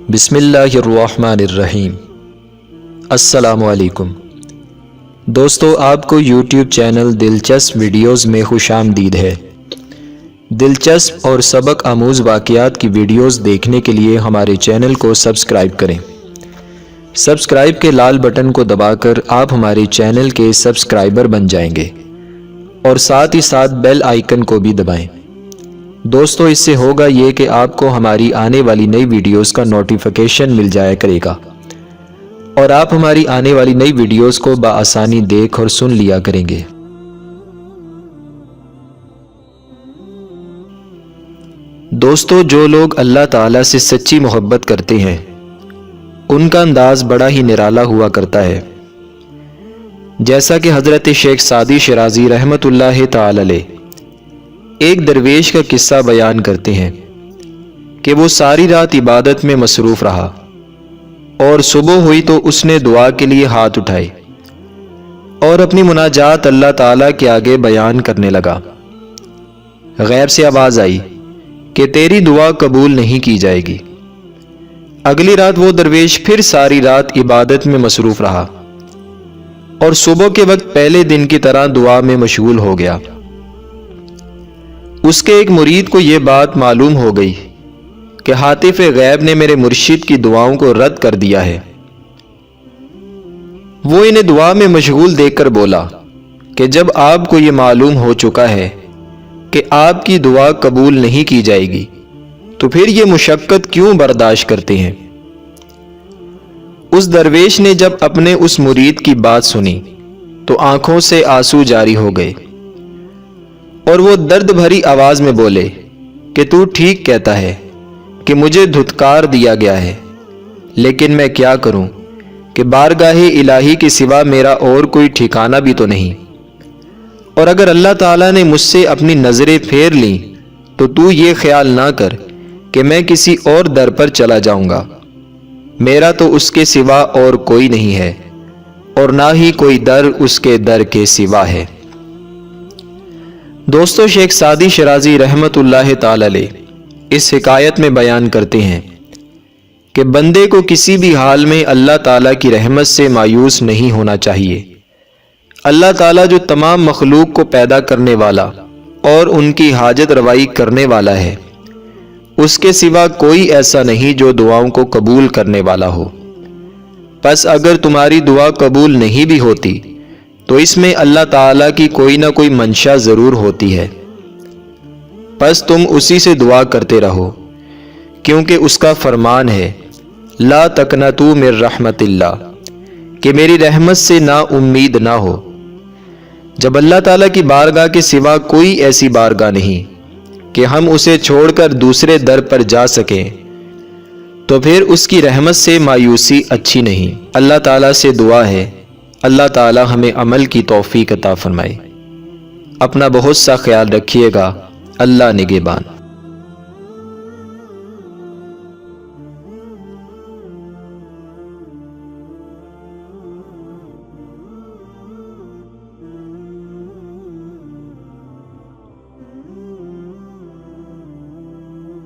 بسم اللہ الرحمن الرحیم۔ السلام علیکم دوستو، آپ کو یوٹیوب چینل دلچسپ ویڈیوز میں خوش آمدید ہے۔ دلچسپ اور سبق آموز واقعات کی ویڈیوز دیکھنے کے لیے ہمارے چینل کو سبسکرائب کریں۔ سبسکرائب کے لال بٹن کو دبا کر آپ ہمارے چینل کے سبسکرائبر بن جائیں گے اور ساتھ ہی ساتھ بیل آئیکن کو بھی دبائیں۔ دوستو، اس سے ہوگا یہ کہ آپ کو ہماری آنے والی نئی ویڈیوز کا نوٹیفیکیشن مل جایا کرے گا اور آپ ہماری آنے والی نئی ویڈیوز کو بآسانی دیکھ اور سن لیا کریں گے۔ دوستو، جو لوگ اللہ تعالیٰ سے سچی محبت کرتے ہیں ان کا انداز بڑا ہی نرالا ہوا کرتا ہے، جیسا کہ حضرت شیخ سعدی شرازی رحمۃ اللہ تعالی علیہ ایک درویش کا قصہ بیان کرتے ہیں کہ وہ ساری رات عبادت میں مصروف رہا اور صبح ہوئی تو اس نے دعا کے لیے ہاتھ اٹھائے اور اپنی مناجات اللہ تعالیٰ کے آگے بیان کرنے لگا۔ غیب سے آواز آئی کہ تیری دعا قبول نہیں کی جائے گی۔ اگلی رات وہ درویش پھر ساری رات عبادت میں مصروف رہا اور صبح کے وقت پہلے دن کی طرح دعا میں مشغول ہو گیا۔ اس کے ایک مرید کو یہ بات معلوم ہو گئی کہ ہاتف غیب نے میرے مرشد کی دعاؤں کو رد کر دیا ہے۔ وہ انہیں دعا میں مشغول دیکھ کر بولا کہ جب آپ کو یہ معلوم ہو چکا ہے کہ آپ کی دعا قبول نہیں کی جائے گی تو پھر یہ مشقت کیوں برداشت کرتے ہیں؟ اس درویش نے جب اپنے اس مرید کی بات سنی تو آنکھوں سے آنسو جاری ہو گئے اور وہ درد بھری آواز میں بولے کہ تو ٹھیک کہتا ہے کہ مجھے دھتکار دیا گیا ہے، لیکن میں کیا کروں کہ بارگاہ الہی کے سوا میرا اور کوئی ٹھکانہ بھی تو نہیں، اور اگر اللہ تعالیٰ نے مجھ سے اپنی نظریں پھیر لیں تو یہ خیال نہ کر کہ میں کسی اور در پر چلا جاؤں گا۔ میرا تو اس کے سوا اور کوئی نہیں ہے اور نہ ہی کوئی در اس کے در کے سوا ہے۔ دوستو، شیخ سعدی شرازی رحمۃ اللہ تعالی علیہ اس حکایت میں بیان کرتے ہیں کہ بندے کو کسی بھی حال میں اللہ تعالیٰ کی رحمت سے مایوس نہیں ہونا چاہیے۔ اللہ تعالیٰ جو تمام مخلوق کو پیدا کرنے والا اور ان کی حاجت روائی کرنے والا ہے، اس کے سوا کوئی ایسا نہیں جو دعاؤں کو قبول کرنے والا ہو۔ پس اگر تمہاری دعا قبول نہیں بھی ہوتی تو اس میں اللہ تعالیٰ کی کوئی نہ کوئی منشا ضرور ہوتی ہے۔ پس تم اسی سے دعا کرتے رہو، کیونکہ اس کا فرمان ہے لا تقنطوا من رحمت اللہ، کہ میری رحمت سے نا امید نہ ہو۔ جب اللہ تعالیٰ کی بارگاہ کے سوا کوئی ایسی بارگاہ نہیں کہ ہم اسے چھوڑ کر دوسرے در پر جا سکیں تو پھر اس کی رحمت سے مایوسی اچھی نہیں۔ اللہ تعالیٰ سے دعا ہے اللہ تعالیٰ ہمیں عمل کی توفیق عطا فرمائے۔ اپنا بہت سا خیال رکھیے گا۔ اللہ نگہبان۔